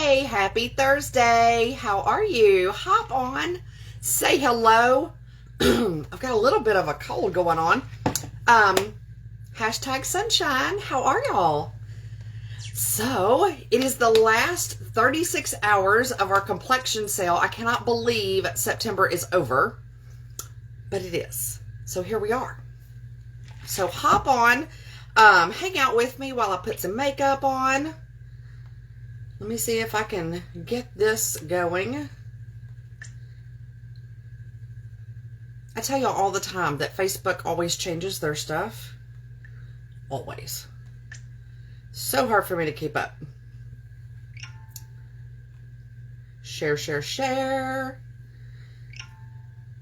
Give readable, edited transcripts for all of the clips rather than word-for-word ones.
Hey, happy Thursday. How are you? Hop on, say hello. I've got a little bit of a cold going on. Hashtag sunshine. How are y'all? So, it is the last 36 hours of our Complexion sale. I cannot believe September is over, but it is. So here we are. So hop on, hang out with me while I put some makeup on. Let me see if I can get this going. I tell y'all all the time that Facebook always changes their stuff. Always. So hard for me to keep up. Share, share, share.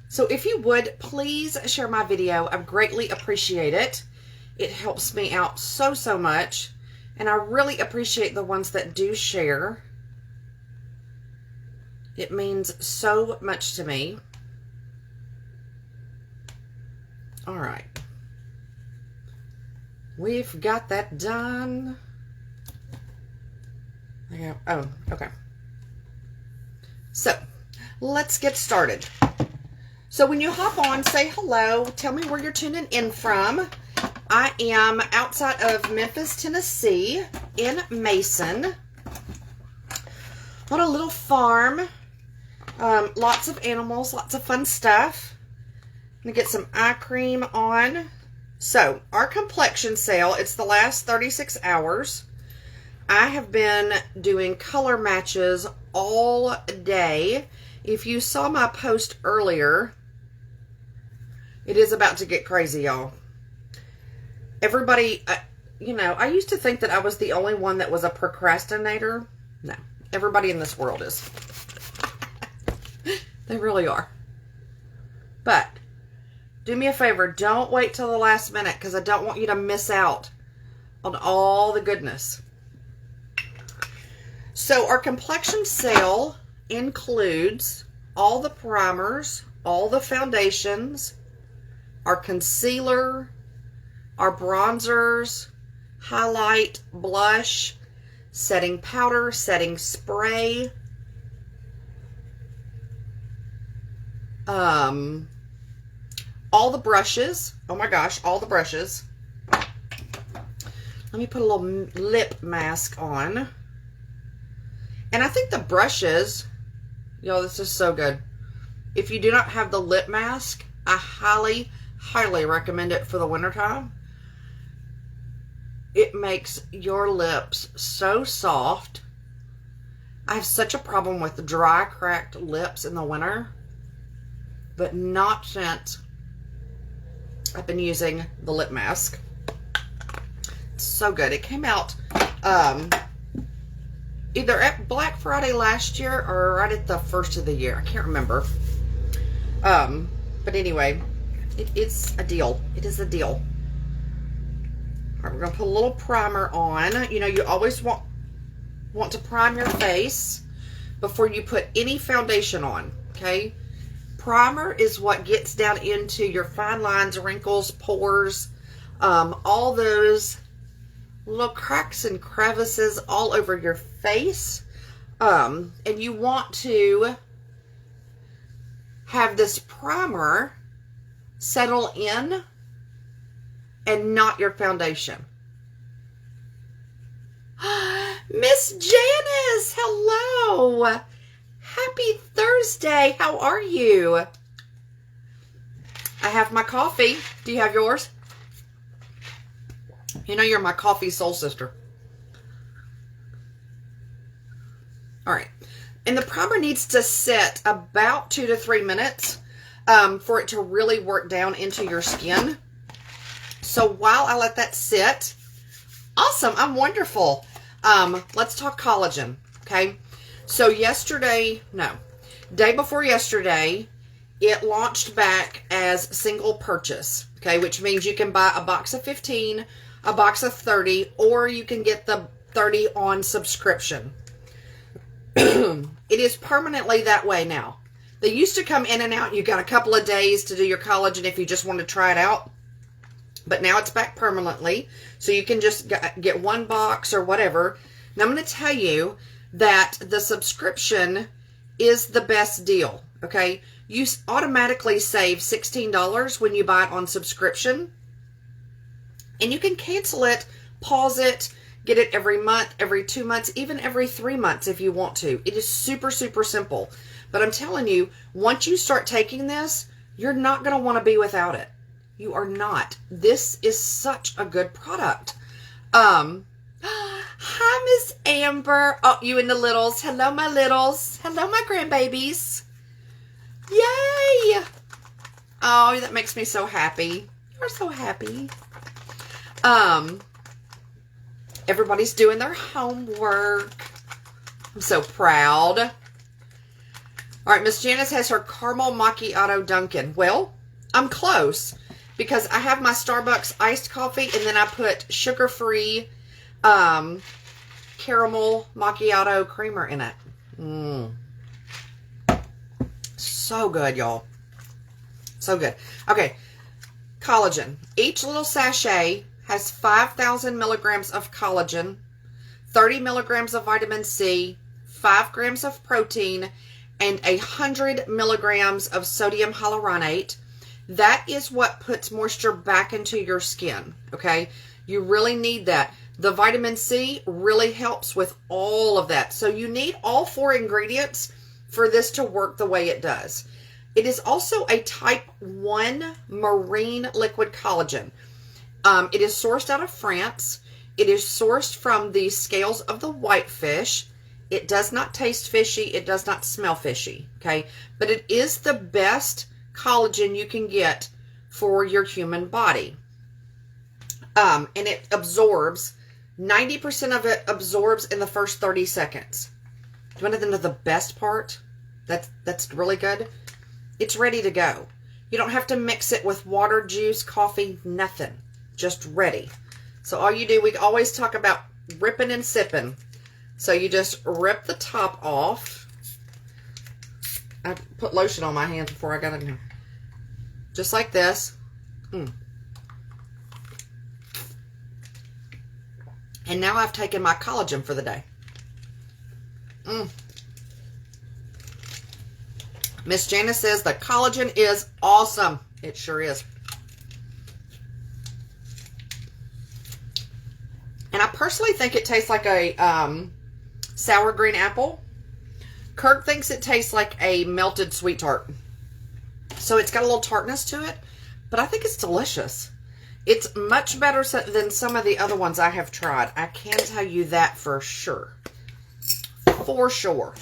So if you would, please share my video. I greatly appreciate it. It helps me out so, so much. And I really appreciate the ones that do share. It means so much to me. All right. We've got that done. Oh, okay. So, let's get started. So when you hop on, say hello. Tell me where you're tuning in from. I am outside of Memphis, Tennessee, in Mason, on a little farm. Lots of animals, lots of fun stuff. I'm going to get some eye cream on. So, our Complexion sale, it's the last 36 hours. I have been doing color matches all day. If you saw my post earlier, it is about to get crazy, y'all. Everybody, you know, I used to think that I was the only one that was a procrastinator. No, everybody in this world is. They really are. But, do me a favor, don't wait till the last minute because I don't want you to miss out on all the goodness. So, our Complexion sale includes all the primers, all the foundations, our concealer, our bronzers, highlight, blush, setting powder, setting spray, all the brushes. Oh my gosh, all the brushes. Let me put a little lip mask on. And I think the brushes, yo, this is so good. If you do not have the lip mask, I highly, highly recommend it for the wintertime. It makes your lips so soft. I have such a problem with dry, cracked lips in the winter, but not since I've been using the lip mask. It's so good. It came out either at Black Friday last year or right at the first of the year. I can't remember. But anyway, it's a deal. It is a deal. All right, we're going to put a little primer on. You know, you always want to prime your face before you put any foundation on, okay? Primer is what gets down into your fine lines, wrinkles, pores, all those little cracks and crevices all over your face. And you want to have this primer settle in and not your foundation. Miss Janice, hello. Happy Thursday. How are you? I have my coffee. Do you have yours? You know you're my coffee soul sister. All right. And the primer needs to sit about 2 to 3 minutes for it to really work down into your skin. So while I let that sit, awesome, I'm wonderful. Let's talk collagen, okay? So day before yesterday, it launched back as single purchase, okay? Which means you can buy a box of 15, a box of 30, or you can get the 30 on subscription. It is permanently that way now. They used to come in and out. You got a couple of days to do your collagen if you just want to try it out. But now it's back permanently. So you can just get one box or whatever. Now I'm going to tell you, that the subscription is the best deal, okay? You automatically save $16 when you buy it on subscription, and you can cancel it, pause it, get it every month, every 2 months, even every 3 months if you want to. It is super, super simple. But I'm telling you, once you start taking this, you're not going to want to be without it. You are not. This is such a good product. Hi, Miss Amber. Oh, you and the littles. Hello, my littles. Hello, my grandbabies. Yay. Oh, that makes me so happy. You're so happy. Everybody's doing their homework. I'm so proud. All right, Miss Janice has her caramel macchiato Dunkin'. Well, I'm close because I have my Starbucks iced coffee and then I put sugar-free caramel macchiato creamer in it. So good, y'all. So good. Okay, collagen. Each little sachet has 5,000 milligrams of collagen, 30 milligrams of vitamin C, 5 grams of protein, and 100 milligrams of sodium hyaluronate. That is what puts moisture back into your skin, okay? You really need that. The vitamin C really helps with all of that. So you need all 4 ingredients for this to work the way it does. It is also a type 1 marine liquid collagen. It is sourced out of France. It is sourced from the scales of the whitefish. It does not taste fishy. It does not smell fishy, okay? But it is the best collagen you can get for your human body. And it absorbs, 90% of it absorbs in the first 30 seconds. Do you want to know the best part? That's really good. It's ready to go. You don't have to mix it with water, juice, coffee, nothing. Just ready. So all you do, we always talk about ripping and sipping. So you just rip the top off. I put lotion on my hands before I got in here. Just like this. And now I've taken my collagen for the day. Miss Janice says the collagen is awesome. It sure is. And I personally think it tastes like a sour green apple. Kirk thinks it tastes like a melted sweet tart. So it's got a little tartness to it, but I think it's delicious. It's much better than some of the other ones I have tried. I can tell you that for sure. For sure.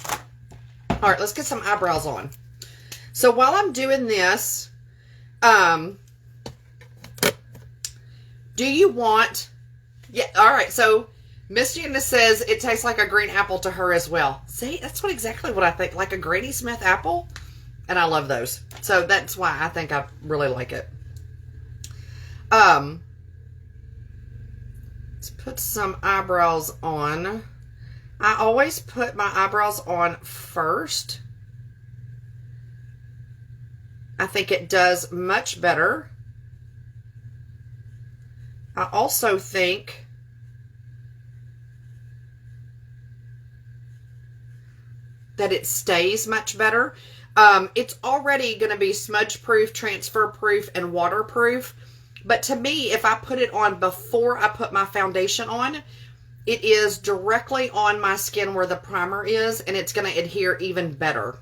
All right, let's get some eyebrows on. So while I'm doing this, do you want... Yeah, all right, so Miss Janice says it tastes like a green apple to her as well. See, that's exactly what I think, like a Granny Smith apple. And I love those. So that's why I think I really like it. Let's put some eyebrows on. I always put my eyebrows on first. I think it does much better. I also think that it stays much better. It's already going to be smudge proof, transfer proof, and waterproof. But to me, if I put it on before I put my foundation on, it is directly on my skin where the primer is, and it's going to adhere even better.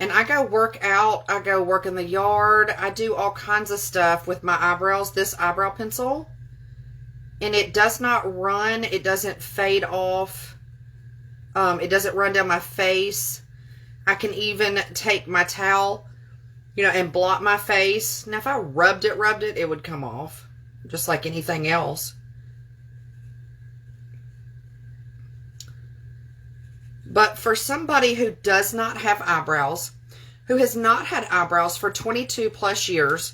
And I go work out, I go work in the yard, I do all kinds of stuff with my eyebrows, this eyebrow pencil. And it does not run, it doesn't fade off, it doesn't run down my face. I can even take my towel, you know, and blot my face. Now if I rubbed it, it would come off, just like anything else. But for somebody who does not have eyebrows, who has not had eyebrows for 22 plus years,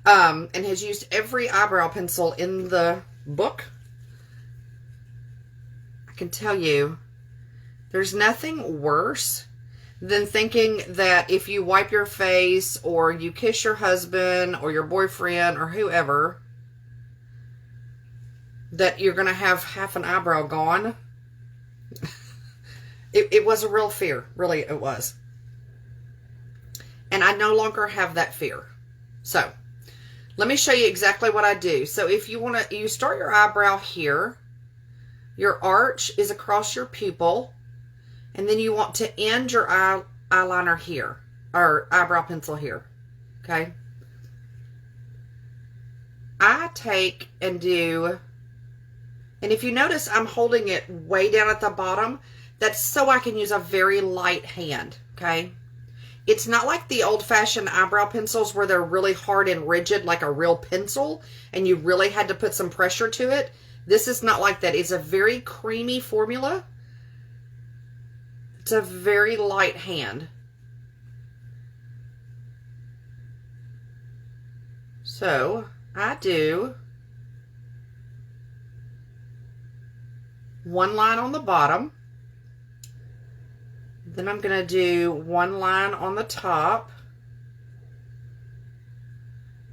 and has used every eyebrow pencil in the book, I can tell you, there's nothing worse than thinking that if you wipe your face or you kiss your husband or your boyfriend or whoever, that you're going to have half an eyebrow gone. It was a real fear. Really, it was. And I no longer have that fear. So, let me show you exactly what I do. So, if you want to, you start your eyebrow here. Your arch is across your pupil. And then you want to end your eyeliner here. Or eyebrow pencil here. Okay? I take and do, and if you notice, I'm holding it way down at the bottom. That's so I can use a very light hand, okay? It's not like the old-fashioned eyebrow pencils where they're really hard and rigid like a real pencil, and you really had to put some pressure to it. This is not like that. It's a very creamy formula. It's a very light hand. So, I do one line on the bottom. Then I'm going to do one line on the top.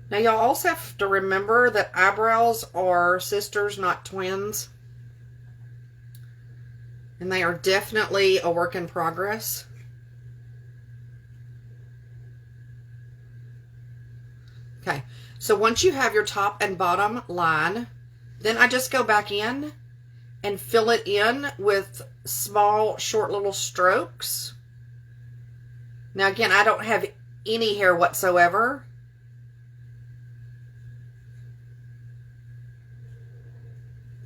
Now, y'all also have to remember that eyebrows are sisters, not twins. And they are definitely a work in progress. Okay, so once you have your top and bottom line, then I just go back in and fill it in with small, short little strokes. Now again, I don't have any hair whatsoever.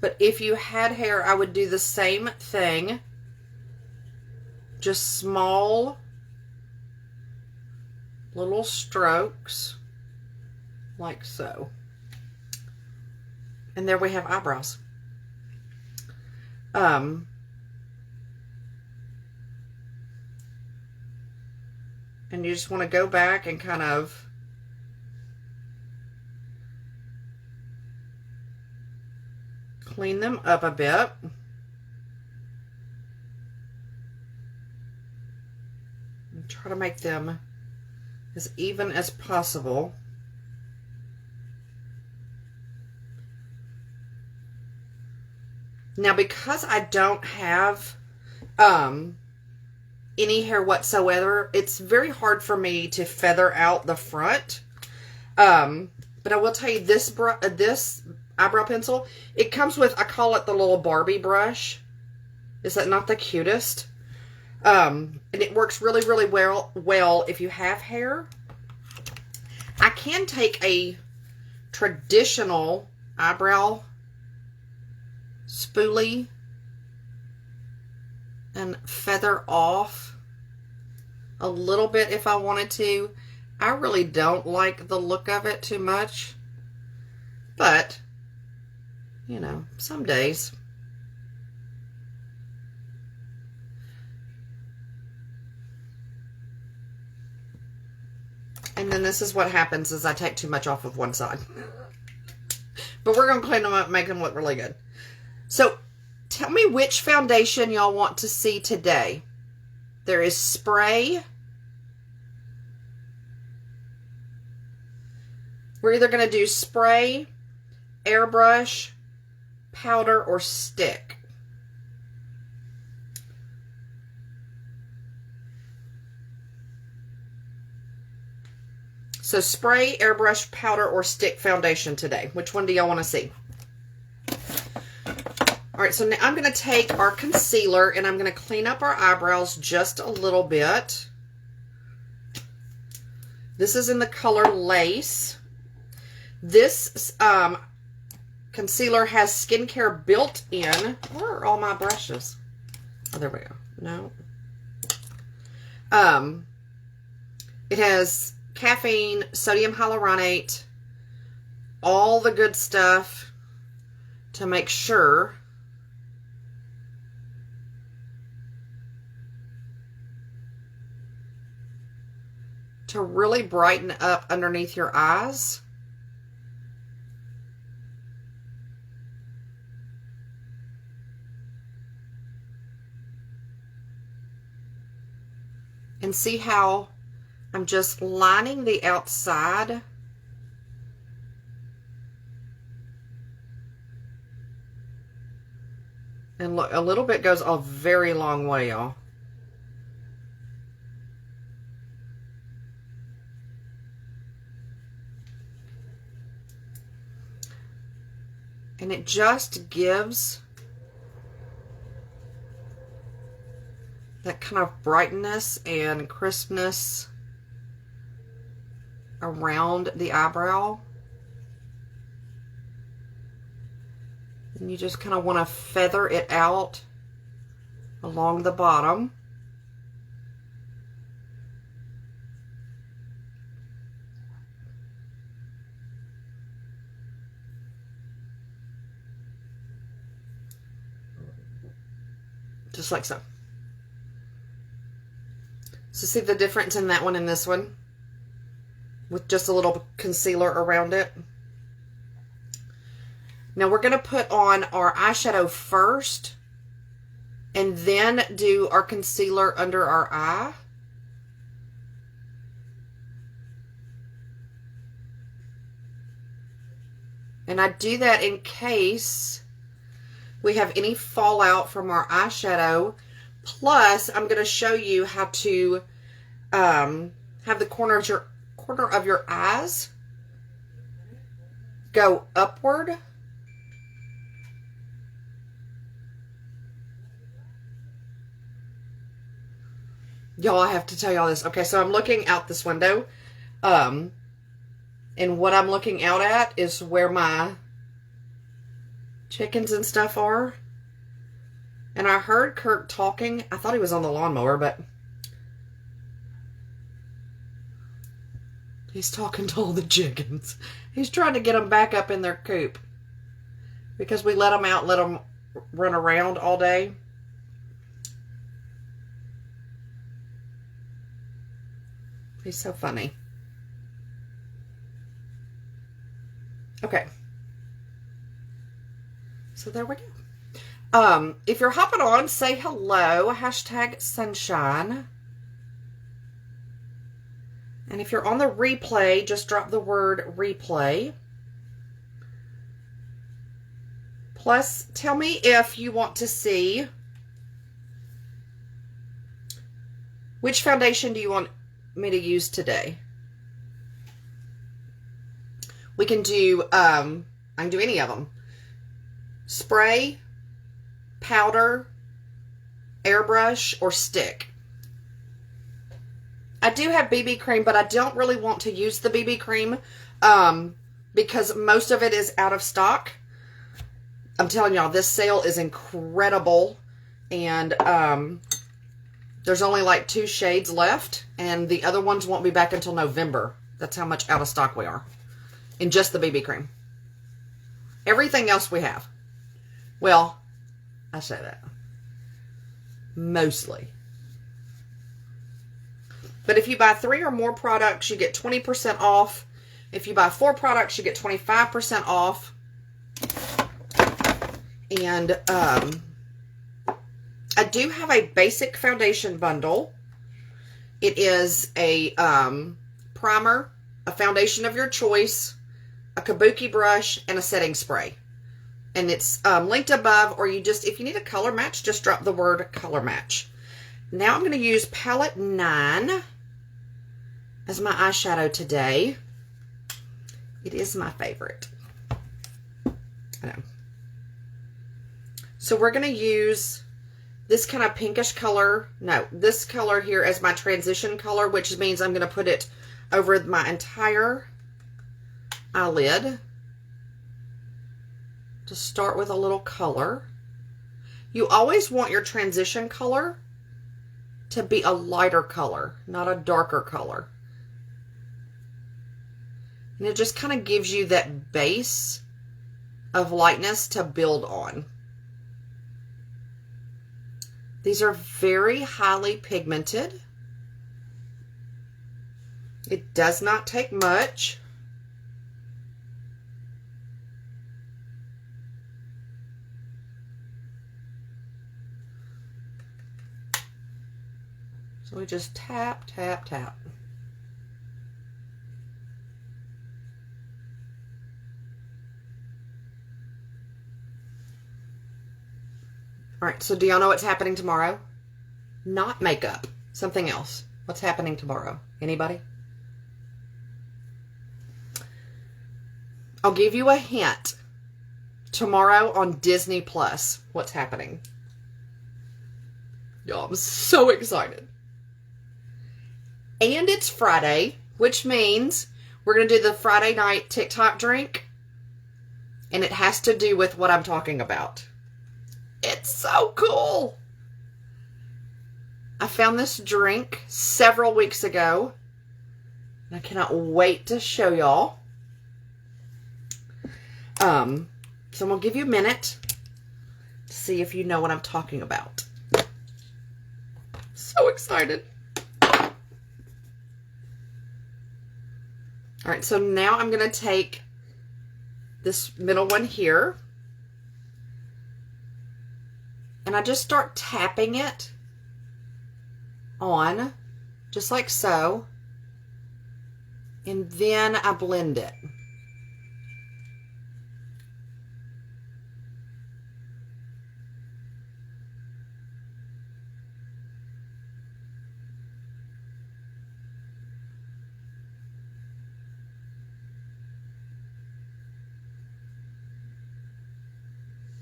But if you had hair, I would do the same thing. Just small little strokes, like so. And there we have eyebrows. And you just want to go back and kind of clean them up a bit. And try to make them as even as possible. Now, because I don't have any hair whatsoever, it's very hard for me to feather out the front. But I will tell you, this eyebrow pencil, it comes with, I call it the little Barbie brush. Is that not the cutest? And it works really, really well if you have hair. I can take a traditional eyebrow spoolie and feather off a little bit if I wanted to. I really don't like the look of it too much, but you know, some days. And then this is what happens is I take too much off of one side. But we're going to clean them up and make them look really good. So, tell me which foundation y'all want to see today. There is Spray. We're either going to do Spray, Airbrush, Powder, or Stick. So, Spray, Airbrush, Powder, or Stick foundation today. Which one do y'all want to see? All right, so now I'm going to take our concealer and I'm going to clean up our eyebrows just a little bit. This is in the color Lace. This concealer has skincare built in. Where are all my brushes? Oh, there we go. No. It has caffeine, sodium hyaluronate, all the good stuff to make sure to really brighten up underneath your eyes. And see how I'm just lining the outside a little bit goes a very long way, y'all. And it just gives that kind of brightness and crispness around the eyebrow. And you just kind of want to feather it out along the bottom. Just like so. So see the difference in that one and this one? With just a little concealer around it. Now we're going to put on our eyeshadow first and then do our concealer under our eye. And I do that in case we have any fallout from our eyeshadow. Plus, I'm going to show you how to have the corner of your eyes go upward. Y'all, I have to tell y'all this. Okay, so I'm looking out this window. And what I'm looking out at is where my chickens and stuff are. And I heard Kirk talking. I thought he was on the lawnmower, but he's talking to all the chickens. He's trying to get them back up in their coop. Because we let them out, let them run around all day. He's so funny. Okay. So there we go. If you're hopping on, say hello, hashtag sunshine. And if you're on the replay, just drop the word replay. Plus, tell me if you want to see which foundation do you want me to use today. We can do, I can do any of them. Spray, powder, airbrush, or stick. I do have BB cream, but I don't really want to use the BB cream because most of it is out of stock. I'm telling y'all, this sale is incredible. And there's only like 2 shades left. And the other ones won't be back until November. That's how much out of stock we are. In just the BB cream. Everything else we have. Well, I say that. Mostly. But if you buy 3 or more products, you get 20% off. If you buy 4 products, you get 25% off. And I do have a basic foundation bundle. It is a primer, a foundation of your choice, a kabuki brush, and a setting spray. And it's linked above, or you just, if you need a color match, just drop the word color match. Now I'm going to use palette 9 as my eyeshadow today. It is my favorite. I know. So we're going to use this kind of pinkish color. No, this color here as my transition color, which means I'm going to put it over my entire eyelid. To start with a little color. You always want your transition color to be a lighter color, not a darker color. And it just kind of gives you that base of lightness to build on. These are very highly pigmented. It does not take much. So we just tap, tap, tap. All All right, so do y'all know what's happening tomorrow? Not makeup, something else. What's happening tomorrow? Anybody? I'll give you a hint. Tomorrow on Disney Plus, what's happening? Y'all, I'm so excited. And it's Friday, which means we're going to do the Friday night TikTok drink. And it has to do with what I'm talking about. It's so cool. I found this drink several weeks ago. And I cannot wait to show y'all. So I'm going to give you a minute to see if you know what I'm talking about. So excited. All right, so now I'm going to take this middle one here. And I just start tapping it on, just like so. And then I blend it.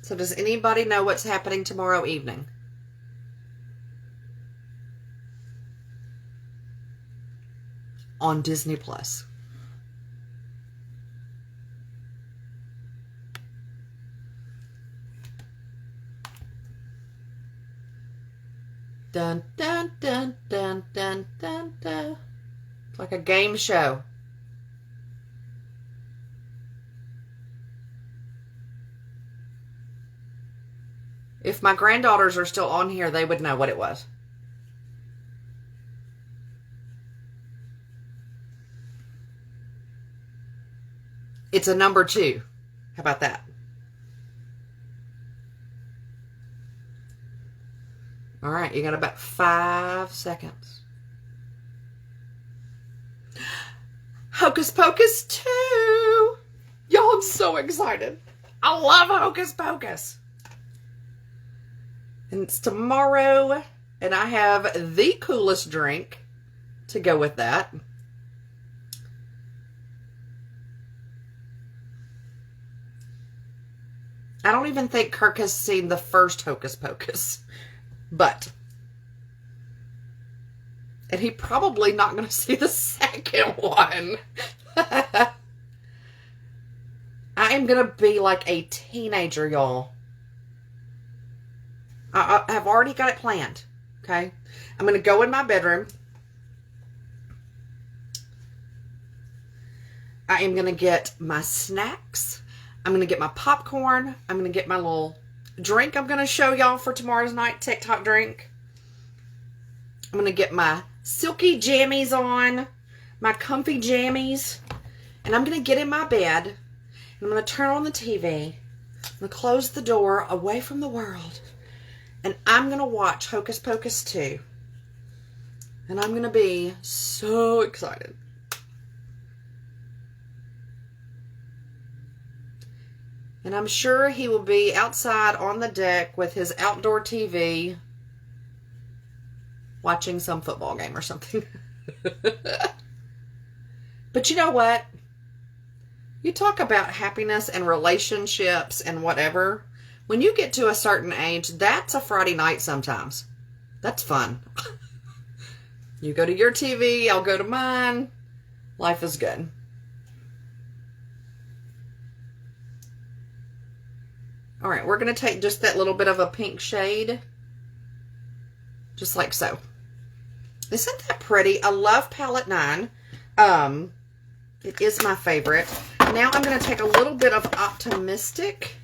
So does anybody know what's happening tomorrow evening? On Disney Plus. Dun, dun, dun, dun, dun, dun, dun. It's like a game show. If my granddaughters are still on here, they would know what it was. It's a number 2. How about that? All right, you got about 5 seconds. Hocus Pocus 2. Y'all, I'm so excited. I love Hocus Pocus. And it's tomorrow, and I have the coolest drink to go with that. I don't even think Kirk has seen the first Hocus Pocus, but, and he probably not going to see the second one. I am going to be like a teenager, y'all. I've already got it planned, okay? I'm going to go in my bedroom. I am going to get my snacks. I'm going to get my popcorn. I'm going to get my little drink I'm going to show y'all for tomorrow's night TikTok drink. I'm going to get my silky jammies on, my comfy jammies, and I'm going to get in my bed, and I'm going to turn on the TV. I'm going to close the door away from the world. And I'm going to watch Hocus Pocus 2. And I'm going to be so excited. And I'm sure he will be outside on the deck with his outdoor TV watching some football game or something. But you know what? You talk about happiness and relationships and whatever. When you get to a certain age, that's a Friday night sometimes. That's fun. You go to your TV, I'll go to mine. Life is good. All right, we're going to take just that little bit of a pink shade. Just like so. Isn't that pretty? I love Palette 9. It is my favorite. Now I'm going to take a little bit of Optimistic,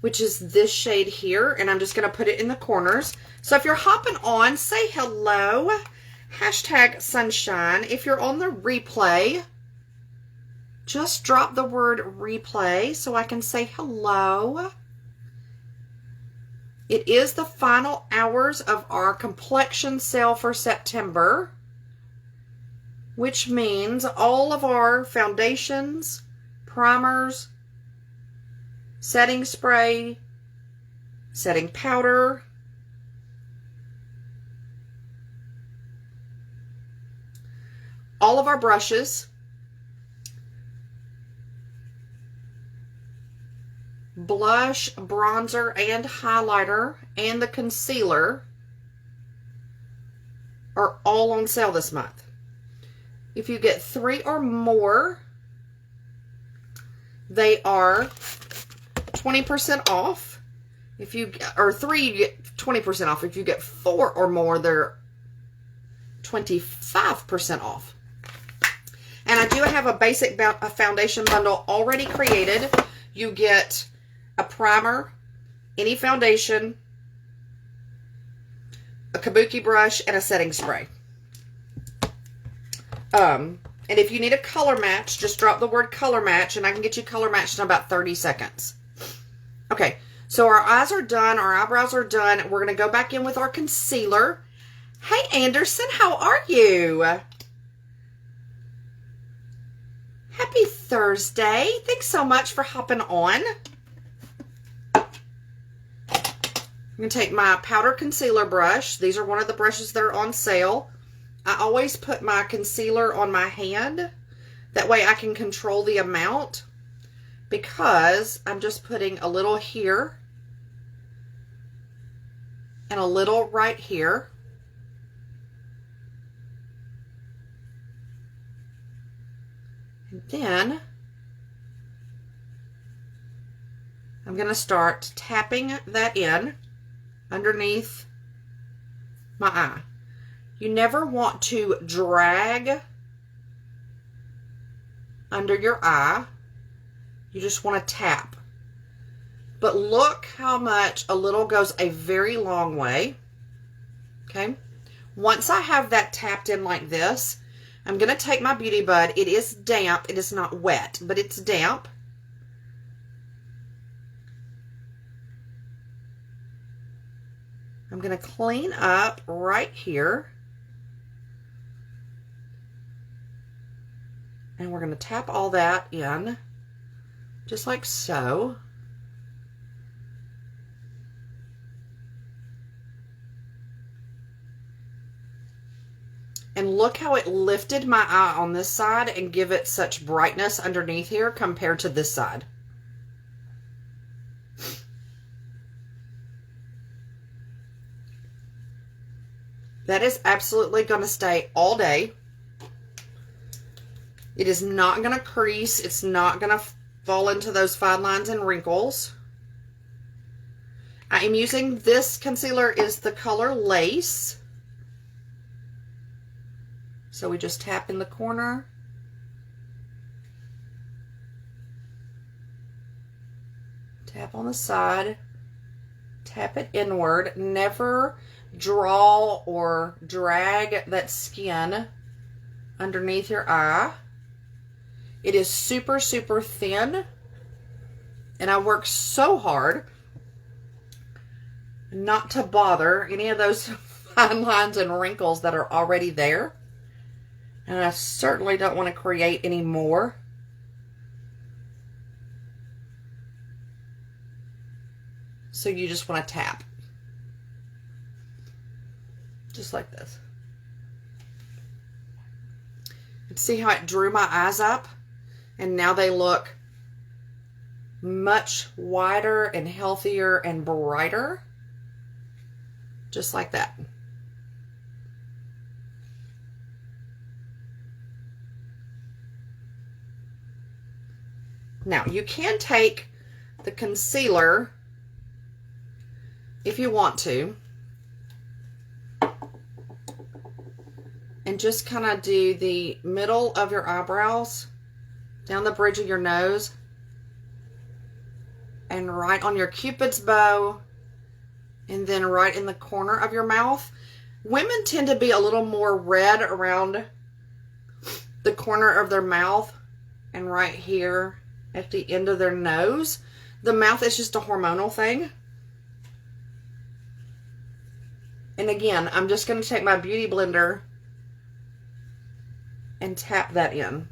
which is this shade here, and I'm just going to put it in the corners. So if you're hopping on, say hello. Hashtag sunshine. If you're on the replay, just drop the word replay so I can say hello. It is the final hours of our Complexion sale for September, which means all of our foundations, primers, setting spray, setting powder, all of our brushes, blush, bronzer, and highlighter, and the concealer are all on sale this month. If you get 3 or more, they are 20% off. If you or 3, you get 20% off. If you get 4 or more, they're 25% off. And I do have a basic foundation bundle already created. You get a primer, any foundation, a kabuki brush, and a setting spray. And if you need a color match, just drop the word color match and I can get you color matched in about 30 seconds. Okay, so our eyes are done, our eyebrows are done. We're going to go back in with our concealer. Hey, Anderson, how are you? Happy Thursday. Thanks so much for hopping on. I'm going to take my powder concealer brush. These are one of the brushes that are on sale. I always put my concealer on my hand. That way I can control the amount, because I'm just putting a little here and a little right here. And then I'm going to start tapping that in underneath my eye. You never want to drag under your eye. You just want to tap. But look how much a little goes a very long way. Okay? Once I have that tapped in like this, I'm going to take my Beauty Bud. It is damp. It is not wet, but it's damp. I'm going to clean up right here. And we're going to tap all that in, just like so. And look how it lifted my eye on this side and give it such brightness underneath here compared to this side. That is absolutely going to stay all day. It is not going to crease. It's not going to fall into those fine lines and wrinkles. I am using this concealer is the color Lace. So we just tap in the corner. Tap on the side. Tap it inward. Never draw or drag that skin underneath your eye. It is super, super thin. And I work so hard not to bother any of those fine lines and wrinkles that are already there. And I certainly don't want to create any more. So you just want to tap. Just like this. And see how it drew my eyes up? And now they look much wider and healthier and brighter. Just like that. Now, you can take the concealer, if you want to, and just kind of do the middle of your eyebrows, down the bridge of your nose, and right on your Cupid's bow, and then right in the corner of your mouth. Women tend to be a little more red around the corner of their mouth and right here at the end of their nose. The mouth is just a hormonal thing. And again, I'm just going to take my Beauty Blender and tap that in.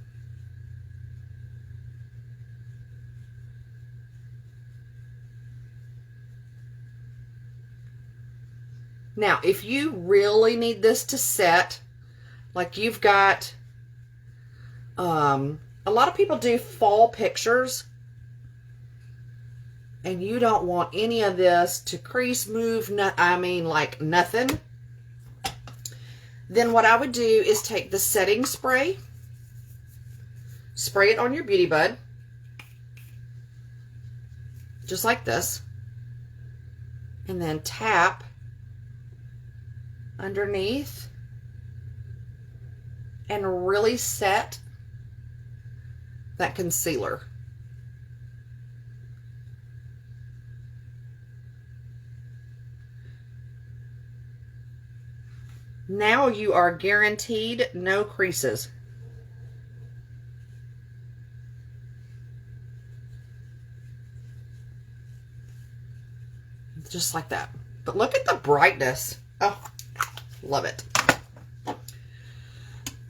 Now, if you really need this to set, like you've got, a lot of people do fall pictures, and you don't want any of this to crease, move, like nothing. Then what I would do is take the setting spray, spray it on your beauty bud, just like this, and then tap underneath and really set that concealer. Now you are guaranteed no creases. Just like that. But look at the brightness. Oh, love it.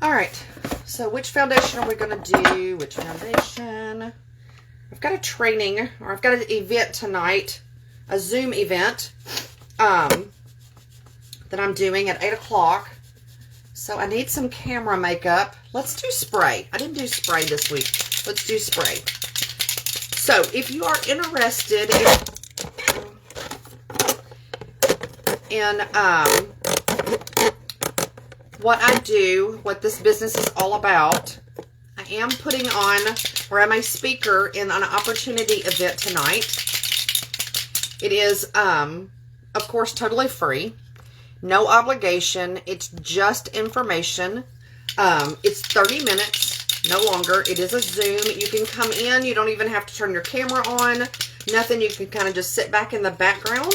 All right, so which foundation are we going to do? Which foundation? I've got a training, or I've got an event tonight, a Zoom event that I'm doing at 8 o'clock. So I need some camera makeup. Let's do spray. I didn't do spray this week. Let's do spray. So if you are interested in what I do, what this business is all about, I am putting on, or I'm a speaker in an opportunity event tonight. It is, of course, totally free. No obligation. It's just information. It's 30 minutes, no longer. It is a Zoom. You can come in. You don't even have to turn your camera on. Nothing. You can kind of just sit back in the background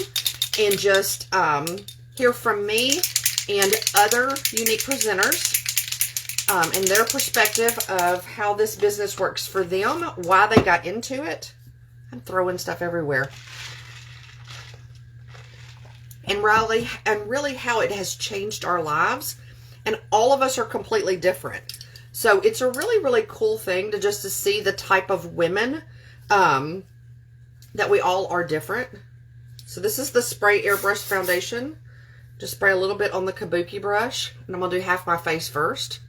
and just hear from me and other unique presenters and their perspective of how this business works for them, why they got into it. I'm throwing stuff everywhere. And really how it has changed our lives. And all of us are completely different. So it's a really, really cool thing to see the type of women that we all are different. So this is the Spray Airbrush Foundation. Just spray a little bit on the kabuki brush. And I'm going to do half my face first.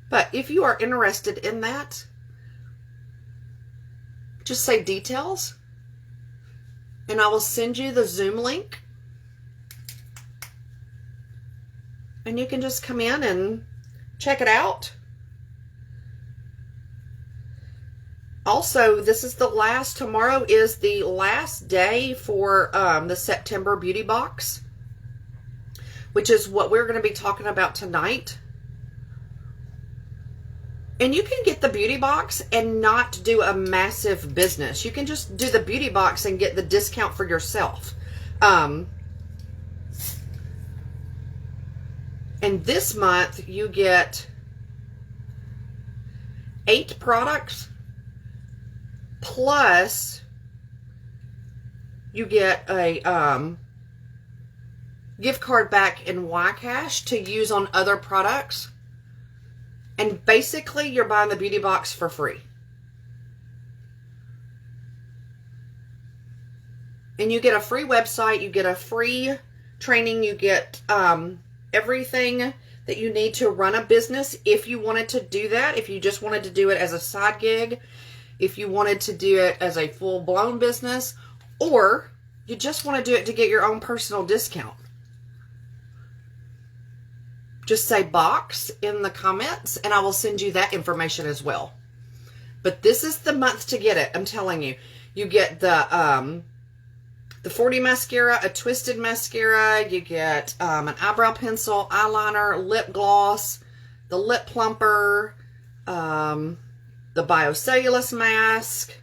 But if you are interested in that, just say details. And I will send you the Zoom link. And you can just come in and check it out. Also, this is tomorrow is the last day for the September beauty box, which is what we're going to be talking about tonight. And you can get the beauty box and not do a massive business. You can just do the beauty box and get the discount for yourself. And this month you get 8 products. Plus, you get a gift card back in YCash to use on other products. And basically, you're buying the beauty box for free. And you get a free website, you get a free training, you get everything that you need to run a business if you wanted to do that, if you just wanted to do it as a side gig, if you wanted to do it as a full-blown business, or you just want to do it to get your own personal discount. Just say box in the comments and I will send you that information as well. But this is the month to get it. I'm telling you. You get the 40 mascara, a twisted mascara. You get an eyebrow pencil, eyeliner, lip gloss, the lip plumper, the biocellulose mask.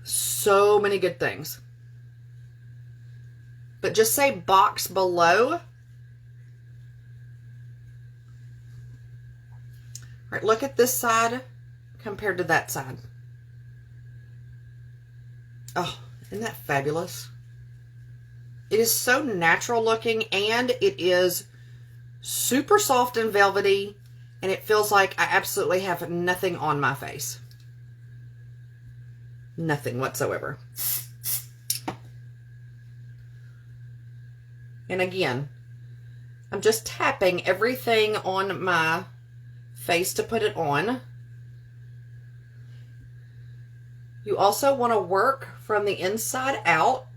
So many good things. But just say box below. All right, look at this side compared to that side. Oh, isn't that fabulous? It is so natural looking, and it is super soft and velvety, and it feels like I absolutely have nothing on my face. Nothing whatsoever. And again, I'm just tapping everything on my face to put it on. You also want to work from the inside out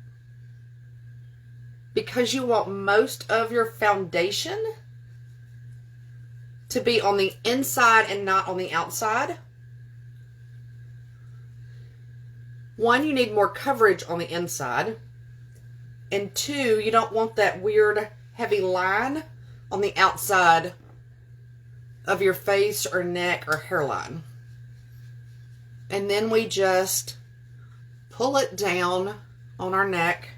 because you want most of your foundation to be on the inside and not on the outside. One, you need more coverage on the inside. And two, you don't want that weird heavy line on the outside of your face or neck or hairline. And then we just pull it down on our neck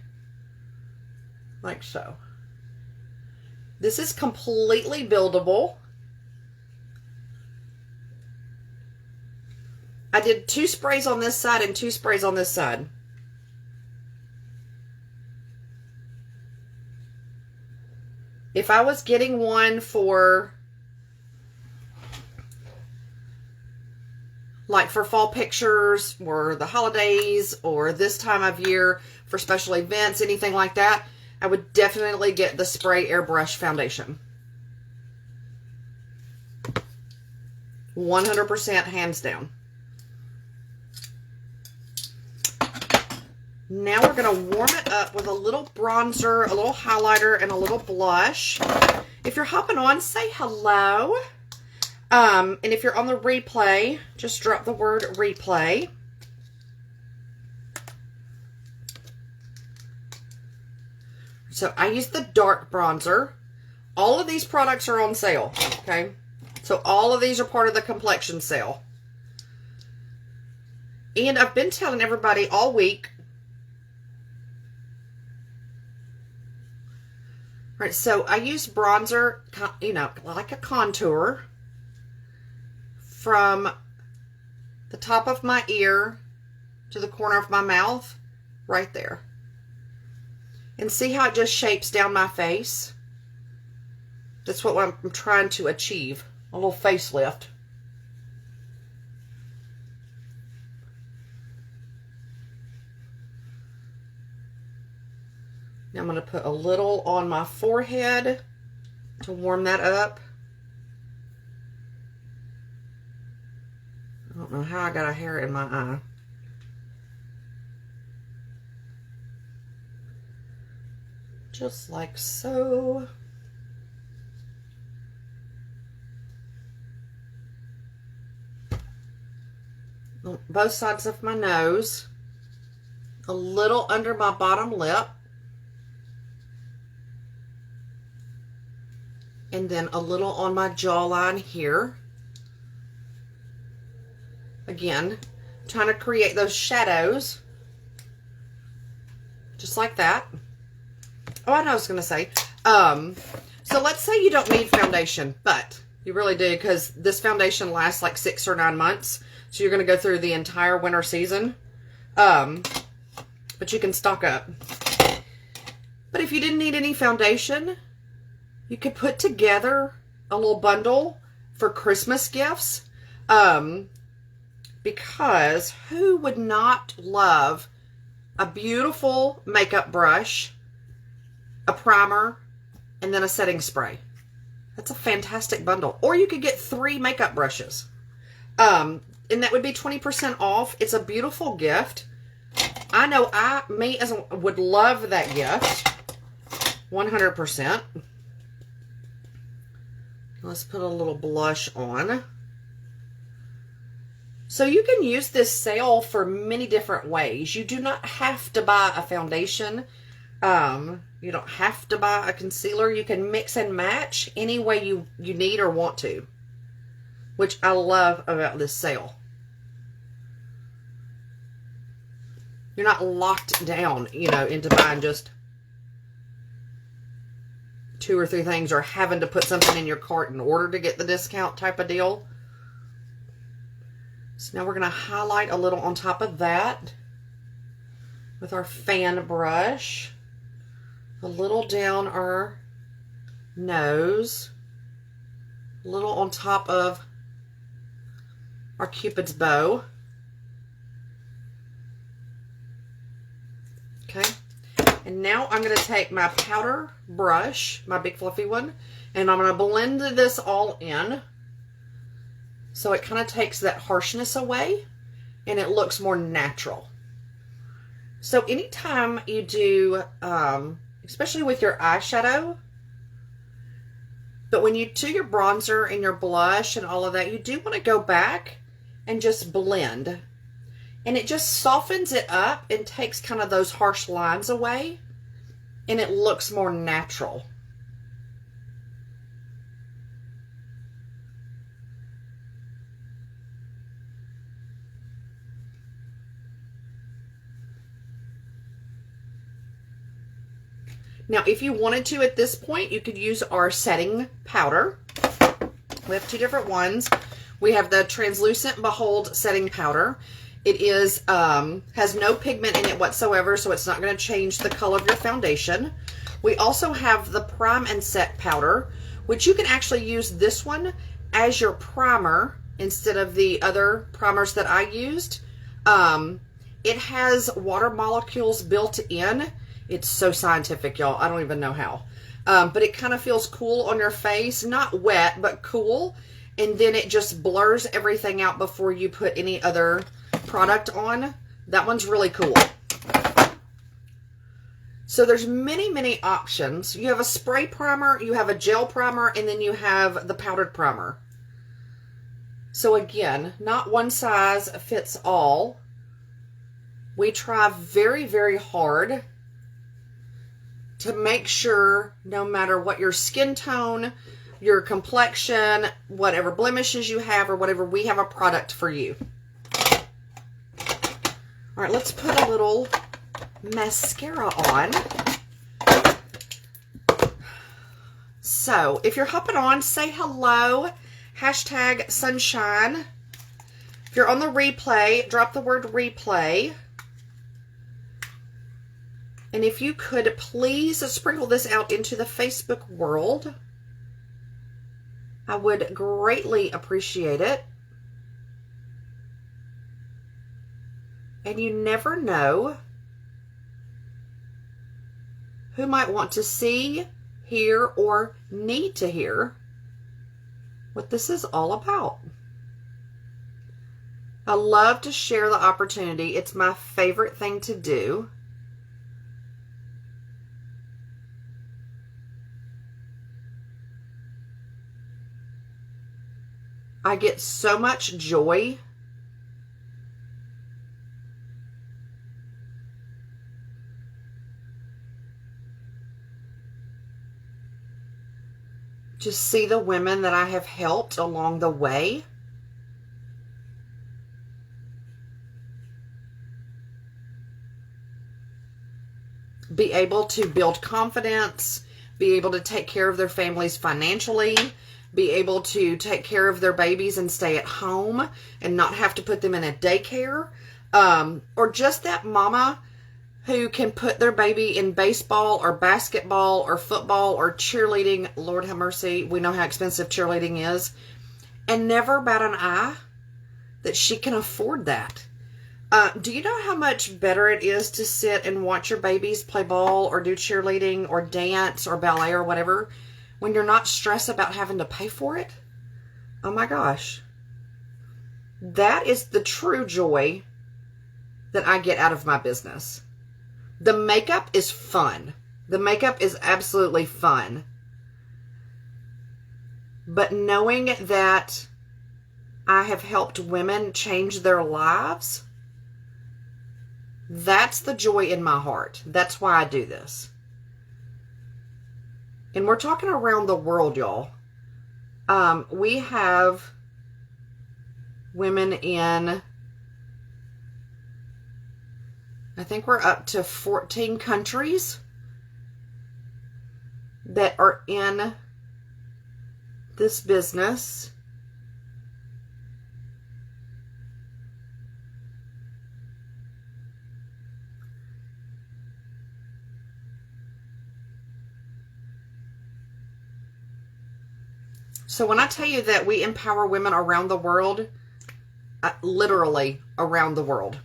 like so. This is completely buildable. I did 2 sprays on this side and 2 sprays on this side. If I was getting one for, like for fall pictures or the holidays or this time of year for special events, anything like that, I would definitely get the Spray Airbrush Foundation. 100% hands down. Now we're going to warm it up with a little bronzer, a little highlighter, and a little blush. If you're hopping on, say hello. And if you're on the replay, just drop the word replay. So I use the dark bronzer. All of these products are on sale, okay? So all of these are part of the Complexion sale. And I've been telling everybody all week, right, so I use bronzer, you know, like a contour from the top of my ear to the corner of my mouth, right there. And see how it just shapes down my face? That's what I'm trying to achieve, a little facelift. Now I'm going to put a little on my forehead to warm that up. I don't know how I got a hair in my eye. Just like so. Both sides of my nose. A little under my bottom lip. And then a little on my jawline here. Again, trying to create those shadows. Just like that. Oh, I know what I was going to say. So let's say you don't need foundation, but you really do, because this foundation lasts like 6 or 9 months. So you're going to go through the entire winter season. But you can stock up. But if you didn't need any foundation, you could put together a little bundle for Christmas gifts. Because who would not love a beautiful makeup brush, a primer, and then a setting spray? That's a fantastic bundle. Or you could get 3 makeup brushes. And that would be 20% off. It's a beautiful gift. I know would love that gift. 100%. Let's put a little blush on. So you can use this sale for many different ways. You do not have to buy a foundation. You don't have to buy a concealer. You can mix and match any way you need or want to, which I love about this sale. You're not locked down, you know, into buying just 2 or 3 things or having to put something in your cart in order to get the discount type of deal. So now we're going to highlight a little on top of that with our fan brush. A little down our nose. A little on top of our Cupid's bow. Okay. And now I'm going to take my powder brush, my big fluffy one, and I'm going to blend this all in so it kind of takes that harshness away and it looks more natural. So anytime you do, especially with your eyeshadow, but when you do your bronzer and your blush and all of that, you do want to go back and just blend. And it just softens it up and takes kind of those harsh lines away, and it looks more natural. Now, if you wanted to at this point, you could use our setting powder. We have two different ones. We have the translucent Behold setting powder. It is has no pigment in it whatsoever, so it's not going to change the color of your foundation. We also have the Prime and Set powder, which you can actually use this one as your primer instead of the other primers that I used. It has water molecules built in. It's so scientific, y'all. I don't even know how. But it kind of feels cool on your face. Not wet, but cool. And then it just blurs everything out before you put any other product on. That one's really cool. So there's many options. You have a spray primer, you have a gel primer, and then you have the powdered primer. So again, not one size fits all. We try very hard to make sure no matter what your skin tone, your complexion, whatever blemishes you have or whatever, we have a product for you. All right, let's put a little mascara on. So if you're hopping on, say hello, hashtag sunshine. If you're on the replay, drop the word replay. And if you could please sprinkle this out into the Facebook world, I would greatly appreciate it. And you never know who might want to see, hear, or need to hear what this is all about. I love to share the opportunity. It's my favorite thing to do. I get so much joy to see the women that I have helped along the way. Be able to build confidence, be able to take care of their families financially, be able to take care of their babies and stay at home and not have to put them in a daycare, or just that mama who can put their baby in baseball or basketball or football or cheerleading. Lord have mercy, we know how expensive cheerleading is, and never bat an eye that she can afford that. Do you know how much better it is to sit and watch your babies play ball or do cheerleading or dance or ballet or whatever when you're not stressed about having to pay for it? Oh my gosh. That is the true joy that I get out of my business. The makeup is fun. The makeup is absolutely fun. But knowing that I have helped women change their lives, that's the joy in my heart. That's why I do this. And we're talking around the world, y'all. We have women in, I think we're up to 14 countries that are in this business. So when I tell you that we empower women around the world, literally around the world.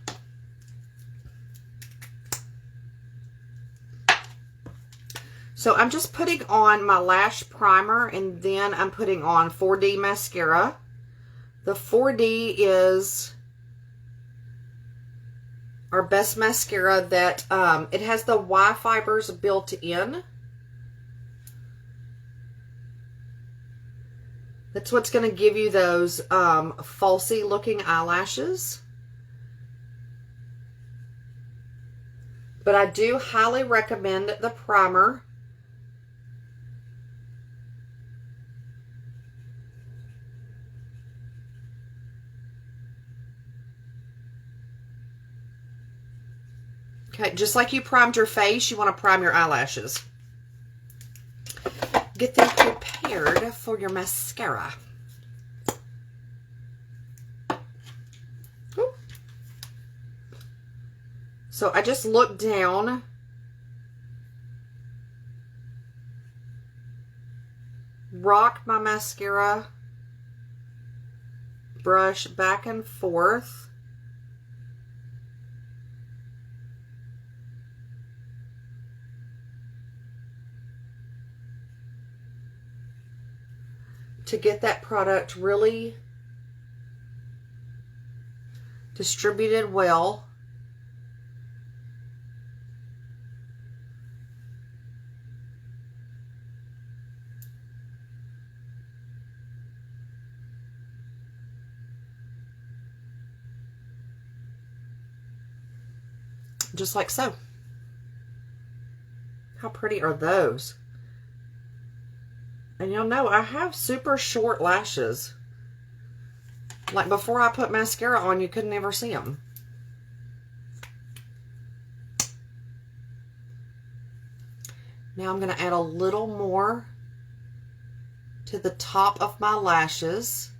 So I'm just putting on my lash primer, and then I'm putting on 4D mascara. The 4D is our best mascara that it has the Y fibers built in. That's what's going to give you those falsy looking eyelashes. But I do highly recommend the primer. Okay, just like you primed your face, you want to prime your eyelashes. Get them prepared for your mascara. Ooh. So I just look down. Rock my mascara brush back and forth. To get that product really distributed well. Just like so. How pretty are those? And you'll know I have super short lashes. Like before I put mascara on, you could never see them. Now I'm going to add a little more to the top of my lashes.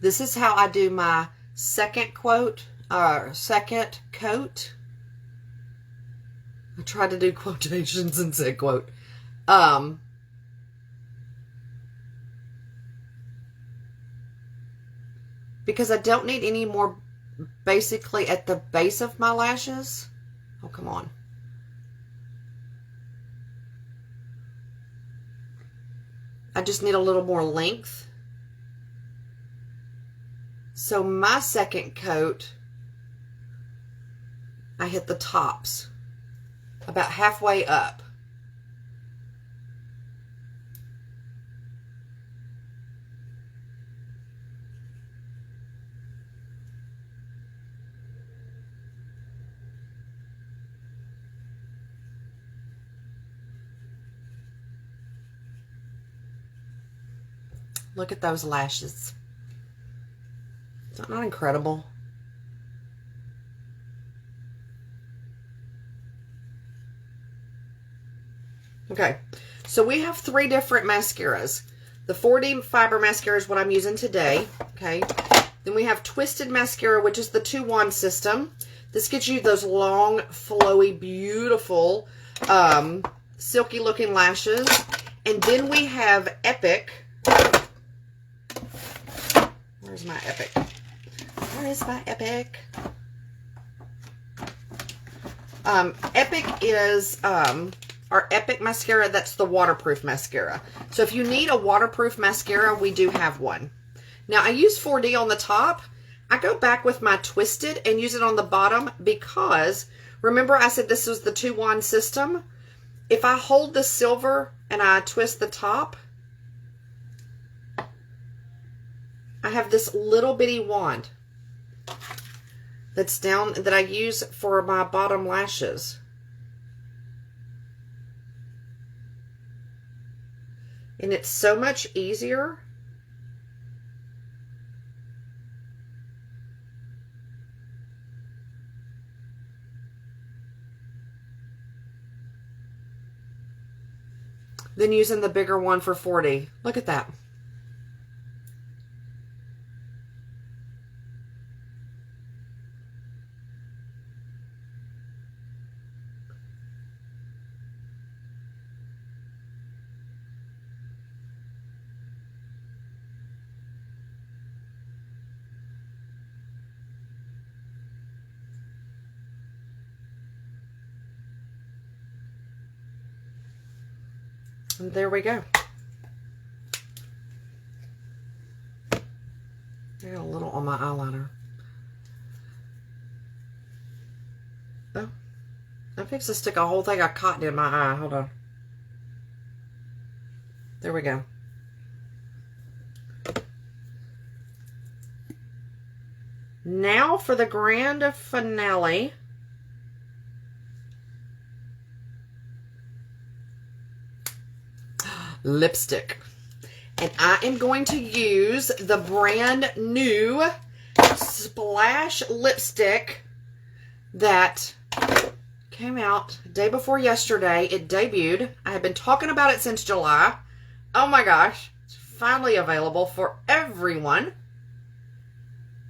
This is how I do my second coat. I tried to do quotations and said quote. Because I don't need any more basically at the base of my lashes. Oh, come on. I just need a little more length. So my second coat, I hit the tops about halfway up. Look at those lashes. Is that not incredible? Okay, so we have 3 different mascaras. The 4D fiber mascara is what I'm using today. Okay, then we have Twisted Mascara, which is the 2-wand system. This gets you those long, flowy, beautiful, silky looking lashes. And then we have Epic. Where's my Epic? Where is my Epic? Epic is our Epic mascara. That's the waterproof mascara. So if you need a waterproof mascara, we do have one. Now I use 4D on the top. I go back with my Twisted and use it on the bottom because remember I said this was the 2-wand system. If I hold the silver and I twist the top, I have this little bitty wand that's down that I use for my bottom lashes. And it's so much easier. Than using the bigger one for 4D. Look at that. And there we go. I got a little on my eyeliner. Oh, I'm fixing to stick a whole thing of cotton in my eye. Hold on. There we go. Now for the grand finale. Lipstick. And I am going to use the brand new Splash lipstick that came out day before yesterday. It debuted. I have been talking about it since July. Oh my gosh. It's finally available for everyone.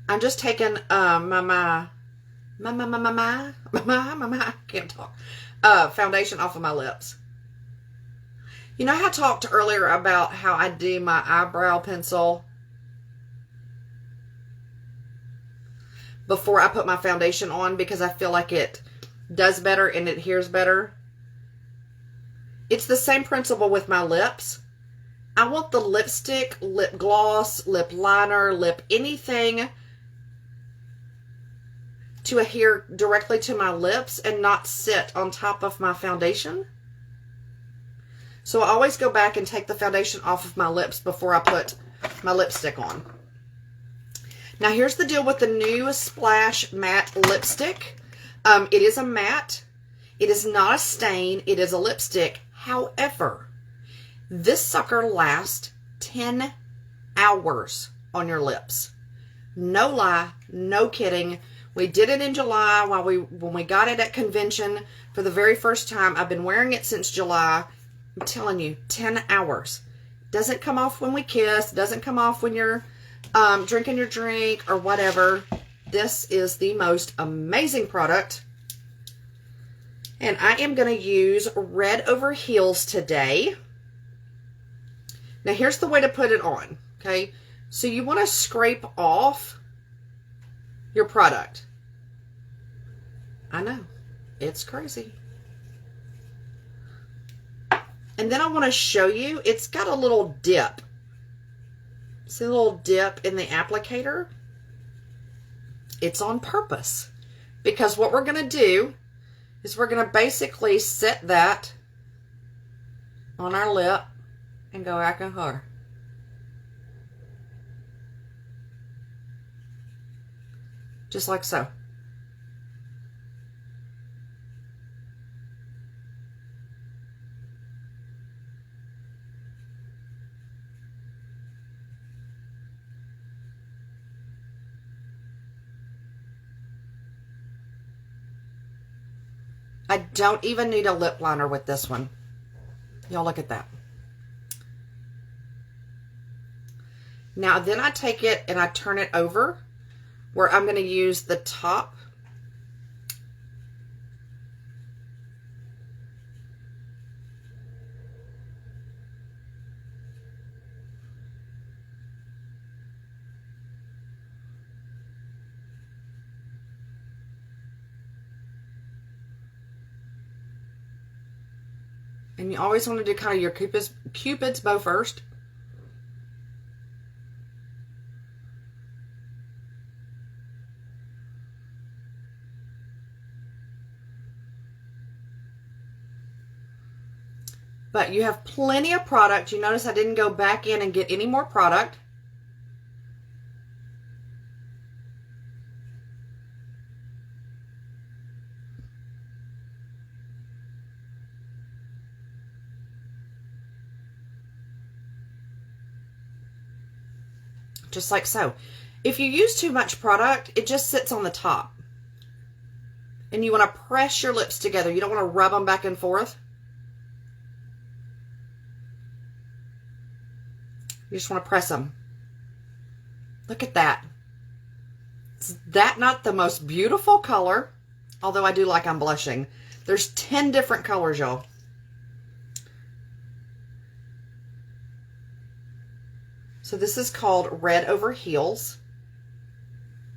I'm just taking I can't talk. Foundation off of my lips. You know how I talked earlier about how I do my eyebrow pencil before I put my foundation on because I feel like it does better and it adheres better? It's the same principle with my lips. I want the lipstick, lip gloss, lip liner, lip anything to adhere directly to my lips and not sit on top of my foundation. So I always go back and take the foundation off of my lips before I put my lipstick on. Now here's the deal with the new Splash matte lipstick. It is a matte. It is not a stain. It is a lipstick. However, this sucker lasts 10 hours on your lips. No lie, no kidding. We did it in July when we got it at convention for the very first time. I've been wearing it since July. I'm telling you, 10 hours. Doesn't come off when we kiss. Doesn't come off when you're drinking your drink or whatever. This is the most amazing product. And I am going to use Red Over Heels today. Now, here's the way to put it on, okay? So you want to scrape off your product. I know. It's crazy. And then I want to show you, it's got a little dip. See a little dip in the applicator? It's on purpose. Because what we're going to do is we're going to basically set that on our lip and go back and her. Just like so. I don't even need a lip liner with this one. Y'all look at that. Now then I take it and I turn it over where I'm going to use the top. And you always want to do kind of your Cupid's bow first. But you have plenty of product. You notice I didn't go back in and get any more product. Just like so. If you use too much product, it just sits on the top. And you want to press your lips together. You don't want to rub them back and forth. You just want to press them. Look at that. Is that not the most beautiful color? Although I do like I'm blushing. There's 10 different colors, y'all. So this is called Red Over Heels.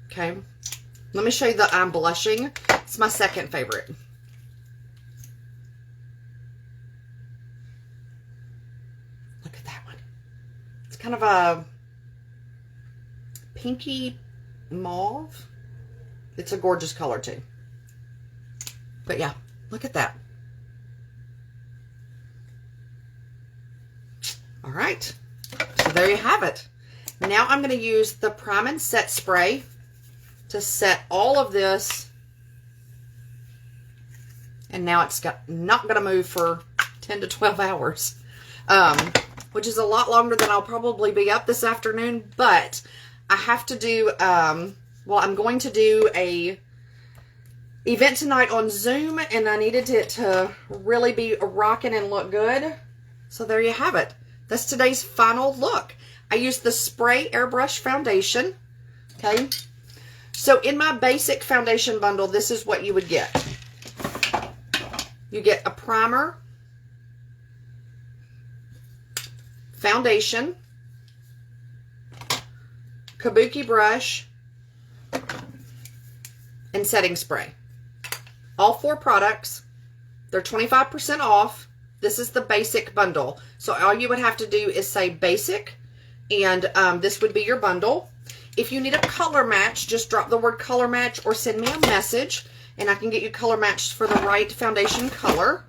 Okay. Let me show you the I'm blushing. It's my second favorite. kind of a pinky mauve. It's a gorgeous color too. But yeah, look at that. All right, so there you have it. Now I'm going to use the Prime and Set spray to set all of this. And now it's not going to move for 10 to 12 hours, which is a lot longer than I'll probably be up this afternoon. But I have to do, well, I'm going to do a event tonight on Zoom, and I needed it to really be rocking and look good. So there you have it. That's today's final look. I used the Spray Airbrush Foundation. Okay. So in my basic foundation bundle, this is what you would get. You get a primer, foundation, kabuki brush, and setting spray. All 4 products. They're 25% off. This is the basic bundle. So all you would have to do is say basic, and this would be your bundle. If you need a color match, just drop the word color match or send me a message, and I can get you color matched for the right foundation color.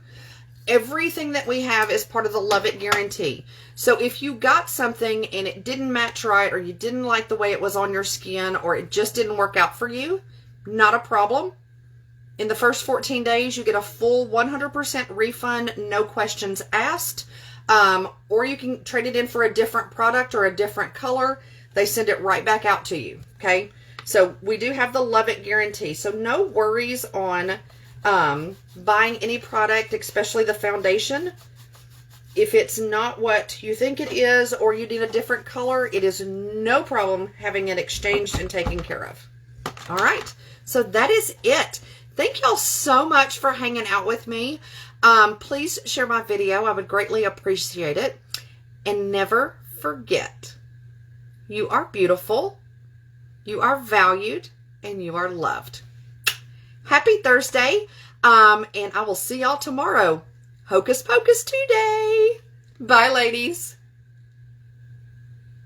Everything that we have is part of the Love It Guarantee. So if you got something and it didn't match right, or you didn't like the way it was on your skin, or it just didn't work out for you, not a problem. In the first 14 days, you get a full 100% refund, no questions asked. Or you can trade it in for a different product or a different color. They send it right back out to you, okay? So we do have the Love It Guarantee. So no worries on buying any product, especially the foundation. If it's not what you think it is, or you need a different color, it is no problem having it exchanged and taken care of. All right, so that is it. Thank y'all so much for hanging out with me. Please share my video. I would greatly appreciate it. And never forget, you are beautiful, you are valued, and you are loved. Happy Thursday, and I will see y'all tomorrow. Hocus Pocus today. Bye, ladies.